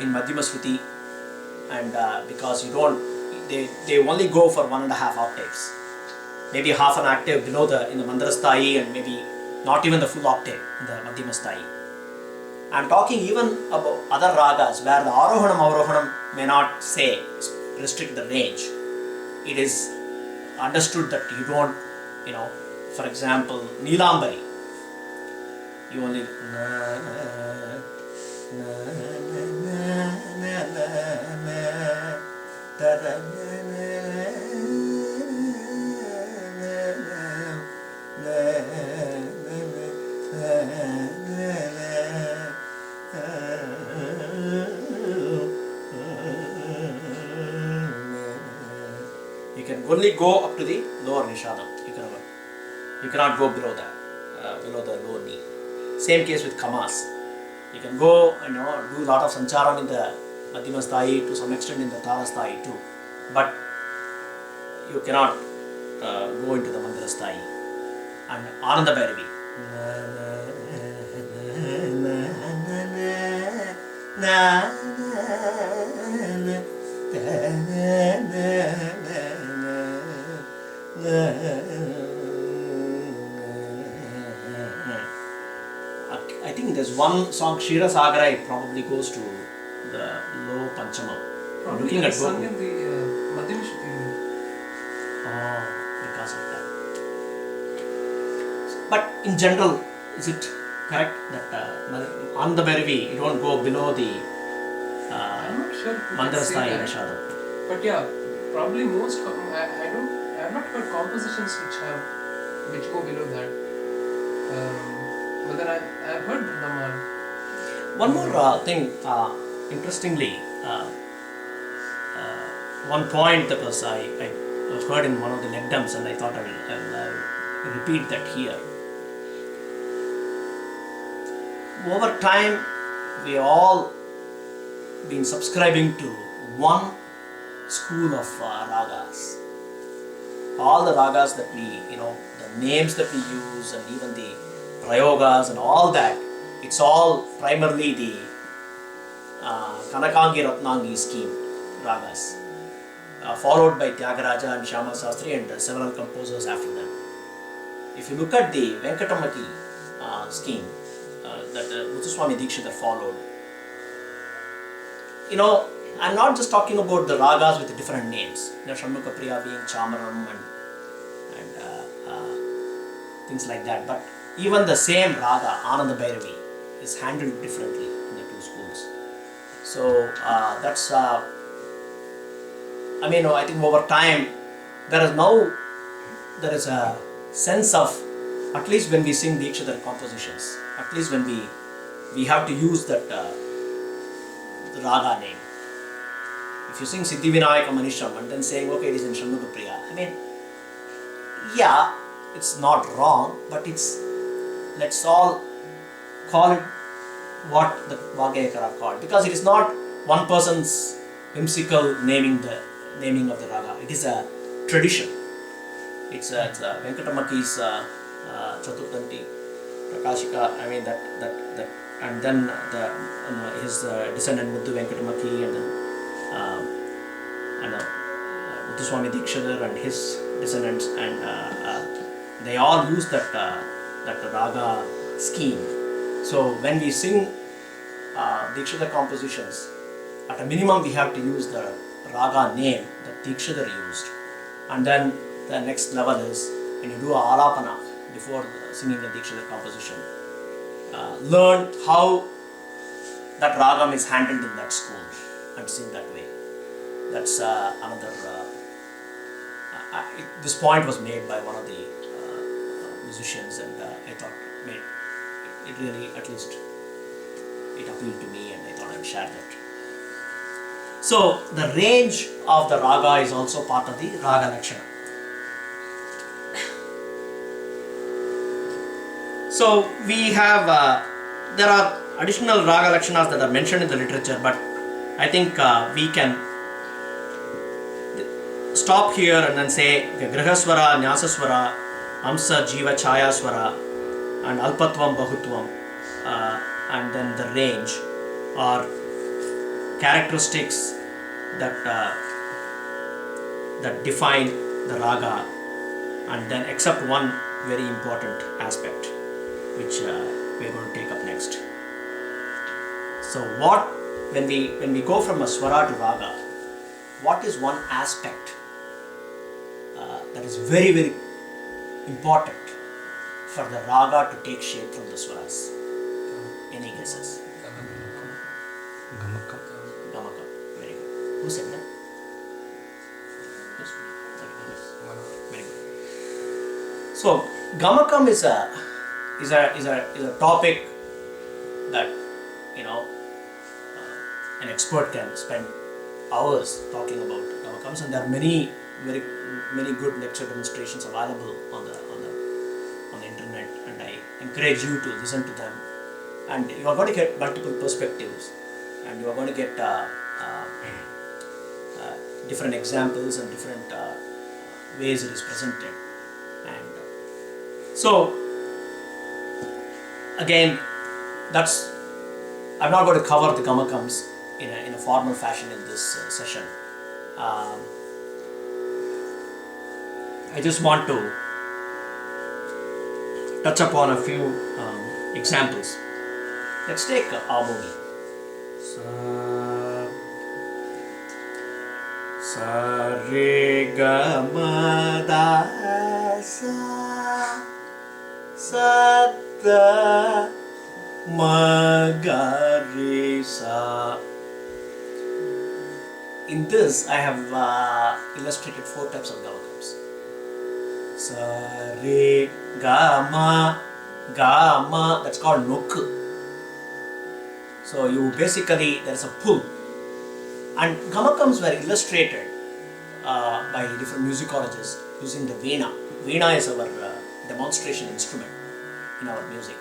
in Madhyama Shruti, and because you don't, they only go for 1.5 octaves, maybe half an octave below in the Mandara Sthayi, and maybe not even the full octave in the Madhyama Sthayi. I am talking even about other ragas where the Arohanam Avrohanam may not say restrict the range. It is understood that you don't, for example, Neelambari, you only you can only go up to the lower nishadam. You cannot go below that, below the lower knee. Same case with kamas. You can go and do a lot of sancharam in the Madhyama Sthayi, to some extent in the Tala Sthayi too, but you cannot go into the Mandala Sthayi. And Ananda Bhairavi. I think there's one song, Kshira Sagara, it probably goes to the low Panchama. Probably Looking at sung in the Madhyama Shruti. Oh, because of that. But in general, is it correct that Ananda Bhairavi, you don't go below the I'm not sure if Mandala Sthayi that. Nishadam? But yeah, probably most. I have not heard compositions which go below that. But then I've heard Vrindavan. One more thing, interestingly, one point that was I heard in one of the lectums, and I thought I will repeat that here. Over time, we all been subscribing to one school of ragas. All the ragas that we, the names that we use, and even the prayogas and all that, it's all primarily the Kanakangi Ratnangi scheme ragas, followed by Tyagaraja and Shyama Sastri and several composers after them. If you look at the Venkatamaki scheme that Muthuswami Dikshidhar followed, I'm not just talking about the ragas with different names, Shanmukha Priya being Chamaram and things like that, but even the same raga, Ananda Bhairavi, is handled differently in the two schools. So that's, I think over time, there is a sense of, at least when we sing Dikshidhar compositions, at least when we have to use that the raga name. If you sing Siddhi Vinayaka Manisham and then saying, okay, it is in Shanmukha Priya, yeah, it's not wrong, but let's all call it what the Vagayakara called, because it is not one person's whimsical naming of the raga. It is a tradition. It's Venkatamaki's Chaturtanti, Prakashika, that and then his descendant Muddu Venkatamaki, and then Muthuswami Dikshidhar and his descendants, and they all use that raga scheme. So when we sing Dikshidhar compositions, at a minimum we have to use the raga name that Dikshidhar used, and then the next level is when you do a alapana before singing the Dikshidhar composition, learn how that ragam is handled in that school and sing that way. That's another. This point was made by one of the musicians, and I thought it really, at least, it appealed to me, and I thought I would share that. So the range of the raga is also part of the raga lakshana. So we have, there are additional raga lakshanas that are mentioned in the literature, but I think we can stop here and then say Grihaswara, Nyasaswara, Amsa, Jiva, Chaya Swara, and Alpatvam, Bahutvam, and then the range, or characteristics that that define the raga, and then except one very important aspect which we are going to take up next. So what, when we go from a swara to raga, what is one aspect that is very, very important for the raga to take shape from the swaras? Any guesses? Gamaka. Gamaka. Very good. Who said that? Yes. Very good. So gamakam is a topic that, you know, an expert can spend hours talking about gamakams, and there are many good lecture demonstrations available on the internet, and I encourage you to listen to them, and you are going to get multiple perspectives, and you are going to get different examples and different ways it is presented. And so again, that's, I'm not going to cover the gamakams in a formal fashion in this session. I just want to touch upon a few examples. Let's take harmony. Sa re ga ma da sa sa da ma ga re sa. In this, I have illustrated 4 types of gamakams. Sa re ga ma, that's called nokku. So you basically, there is a pull, and gamakams were illustrated by different musicologists using the veena. Veena is our demonstration instrument in our music.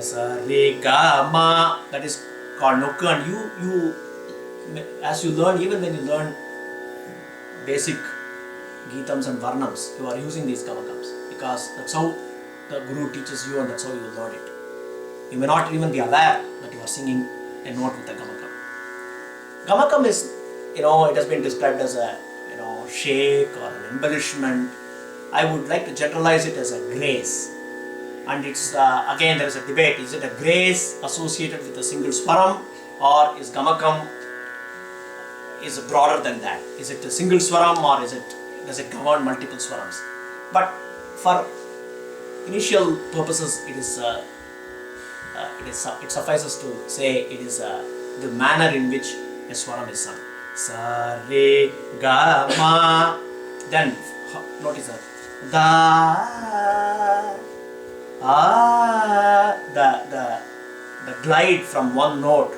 Sa re ga ma, that is called nokku, and you as you learn, even when you learn basic Geetams and Varnams, you are using these gamakams, because that's how the Guru teaches you, and that's how you will learn it. You may not even be aware that you are singing a note with a gamakam. Gamakam is, it has been described as a, shake or an embellishment. I would like to generalize it as a grace. And it's, again, there is a debate. Is it a grace associated with a single swaram, or is gamakam is broader than that? Is it a single swaram, or does it govern multiple swarams? But for initial purposes, it suffices to say it is the manner in which a swaram is sung. Sa re ga ma. Then notice that da the glide from one note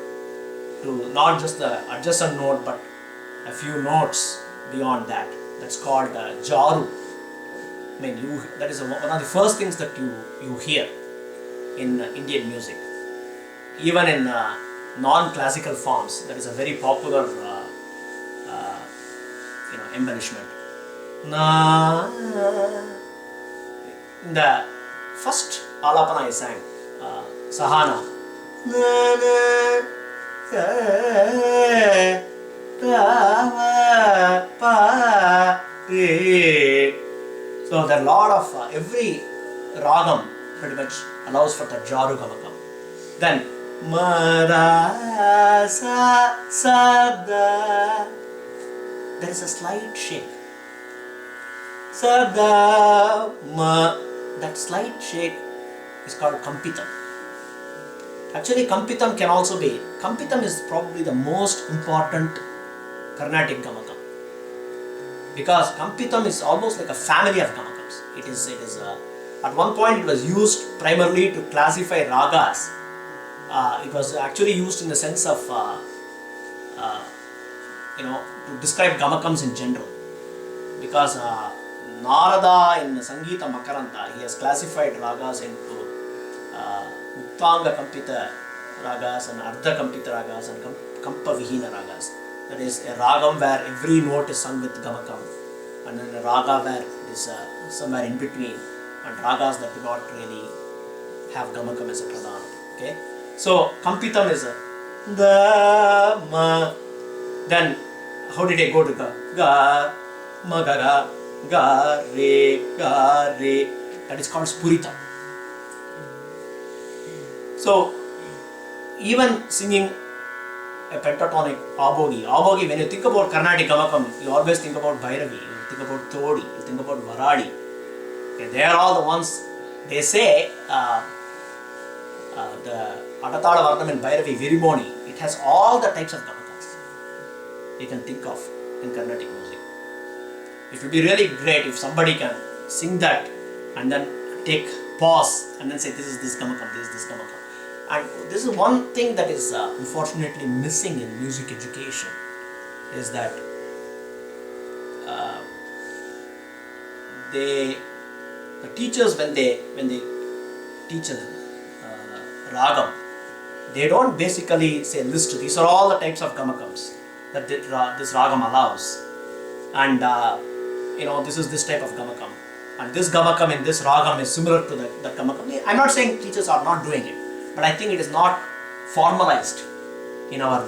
to not just the adjacent note, but a few notes beyond that. That's called jaru. I mean, that is one of the first things that you hear in Indian music. Even in non-classical forms, that is a very popular embellishment. The first alapana I sang, Sahana. So there are a lot of, every ragam pretty much allows for the jaru gamakam. Then ma sa sa da, there is a slight shake. Sa da ma, that slight shake is called kampitam. Actually, kampitam can also be, kampitam is probably the most important Carnatic gamakam, because kampitam is almost like a family of gamakams. It is at one point it was used primarily to classify ragas. It was actually used in the sense of to describe gamakams in general, because Narada in Sangeeta Makaranta, he has classified ragas into Muktanga Kampita ragas and Ardha Kampita ragas and Kampa Vihina ragas. That is a ragam where every note is sung with gamakam, and then a raga where it is somewhere in between, and ragas that do not really have gamakam as a pradhan. Okay, so kampitam is ga, ma. Then how did I go to ga? Ga, ma, ga, ga, re. That is called spurita. So even singing a pentatonic abogi. Abogi, when you think about Carnatic Gamakam, you always think about Bhairavi, you think about Todi, you think about Varadi. Okay, they are all the ones, they say the Adatala Varnam and Bhairavi, Viriboni, it has all the types of Gamakas you can think of in Carnatic music. It would be really great if somebody can sing that and then take pause and then say this is this Gamakam, this is this Gamakam. And this is one thing that is unfortunately missing in music education, is that the teachers, when they teach ragam, they don't basically say list these are all the types of gamakams that this ragam allows, and this is this type of gamakam, and this gamakam in this ragam is similar to that gamakam. I'm not saying teachers are not doing it, but I think it is not formalized in our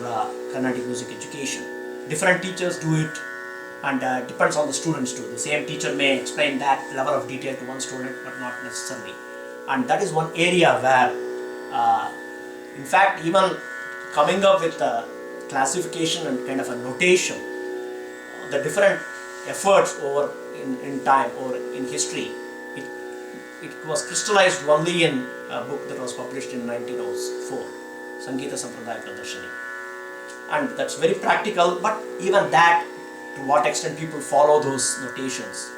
Carnatic music education. Different teachers do it, and depends on the students too. The same teacher may explain that level of detail to one student, but not necessarily. And that is one area where, in fact, even coming up with a classification and kind of a notation, the different efforts over in time or in history, it was crystallized only in a book that was published in 1904, Sangeeta Sampradaya Pradarshani. And that's very practical, but even that, to what extent people follow those notations,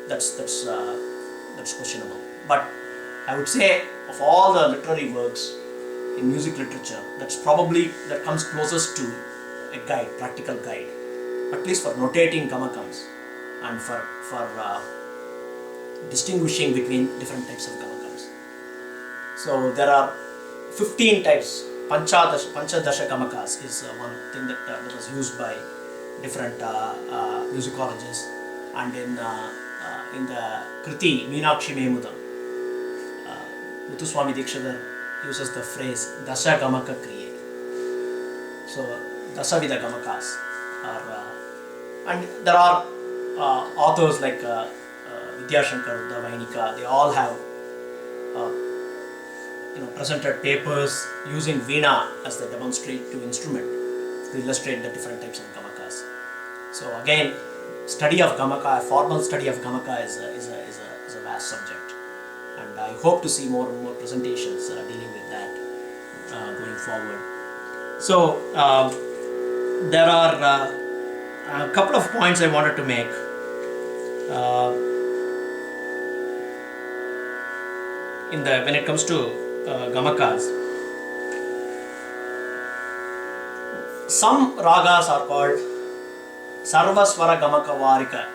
that's questionable. But I would say, of all the literary works in music literature, that comes closest to a guide, practical guide, at least for notating gamakams and for distinguishing between different types of gamakams. So there are 15 types. Panchadasha gamakas is one thing that was used by different musicologists, and in the Kriti Meenakshi Mehmudam, Muthuswami Dikshidhar uses the phrase Dasha Gamaka Kriye. So Dasavida Gamakas are, and there are authors like Vidyashankar, Vainika, they all have presented papers using Veena as the demonstrative instrument to illustrate the different types of gamakas. So again, study of gamaka, a formal study of gamaka is a vast subject, and I hope to see more and more presentations dealing with that going forward. So there are a couple of points I wanted to make. When it comes to gamakas, some ragas are called Sarvaswara Gamaka Varika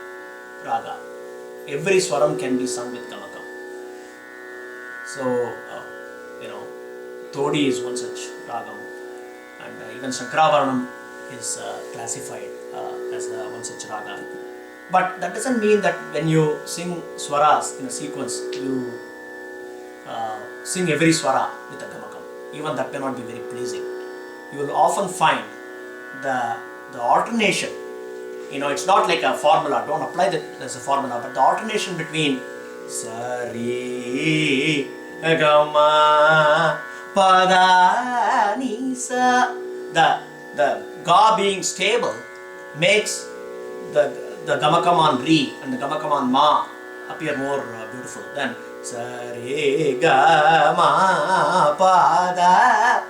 Raga. Every swaram can be sung with gamakam. So, Todi is one such ragam, and even Shankaravaranam is classified as one such raga. But that doesn't mean that when you sing swaras in a sequence, you sing every swara with a gamakam. Even that may not be very pleasing. You will often find the alternation. It's not like a formula. Don't apply that as a formula. But the alternation between Sari Gama Pada Nisa, the ga being stable makes the gamakam on Re and the gamakam on Ma appear more beautiful than Sari Gama Pada.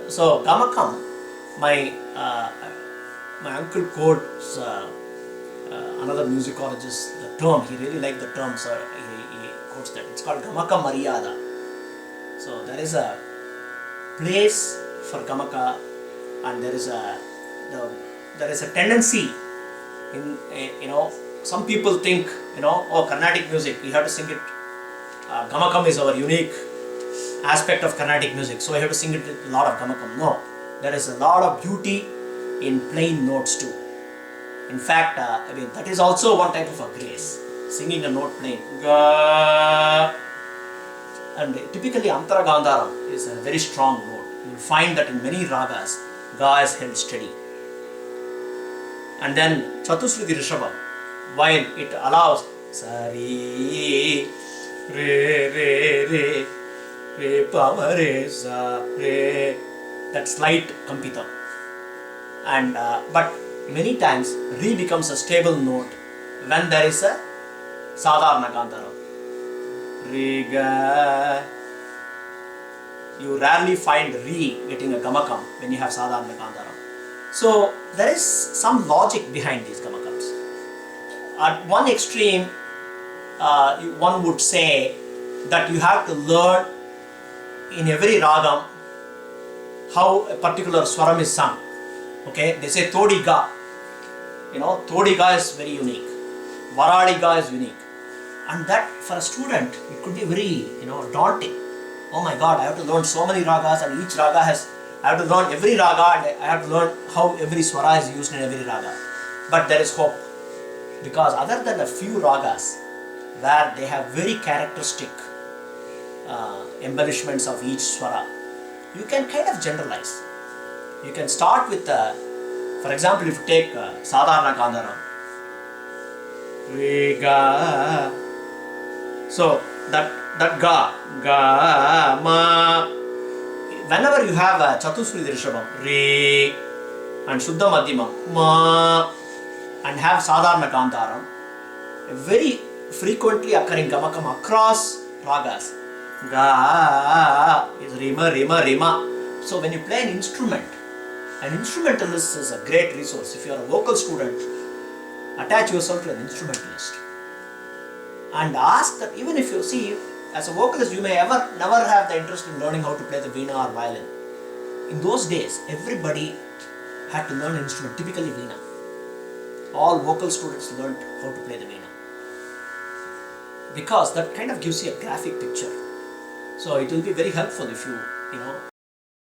So gamakam, my uncle quotes another musicologist, the term, he really liked the term, so he quotes that. It's called Gamaka Maryada. So there is a place for Gamaka, and there is a tendency in some people think Carnatic music, you have to sing it. Gamakam is our unique aspect of Carnatic music, so I have to sing it with a lot of gamakam. No, there is a lot of beauty in plain notes too. In fact, that is also one type of a grace, singing a note plain. Ga, and typically Antara Gandharam is a very strong note. you will find that in many ragas, Ga is held steady. And then Chatusruti Rishabham, while it allows Sari, Re, Re, Re, Re, Pa, Ma, Re, Sa, Re, that slight Kampita. And but many times Re becomes a stable note when there is a Sadharana Gandhara. Raga. You rarely find Re getting a Gamakam when you have Sadharana Gandhara. So there is some logic behind these Gamakams. At one extreme, one would say that you have to learn in every ragam how a particular swaram is sung. Okay, they say Todiga. Todiga is very unique. Varadiga is unique. And that for a student, it could be very, daunting. Oh my God, I have to learn so many ragas, and each raga I have to learn every raga, and I have to learn how every swara is used in every raga. But there is hope. Because other than a few ragas, where they have very characteristic embellishments of each swara, you can kind of generalize. You can start with, for example, if you take Sadharana Gandhara, Raga. So that ga, ma. Whenever you have a Chatusruti Rishabham, Re, and Shuddha Madhyamam, ma, and have Sadharana Gandharam, a very frequently occurring Gamakam across ragas. Ga is Rima, Rima, Rima. So when you play an instrumentalist is a great resource. If you are a vocal student, attach yourself to an instrumentalist. And ask that, even if you see, as a vocalist, you may never have the interest in learning how to play the veena or violin. In those days, everybody had to learn an instrument, typically veena. All vocal students learned how to play the veena. Because that kind of gives you a graphic picture. So it will be very helpful if you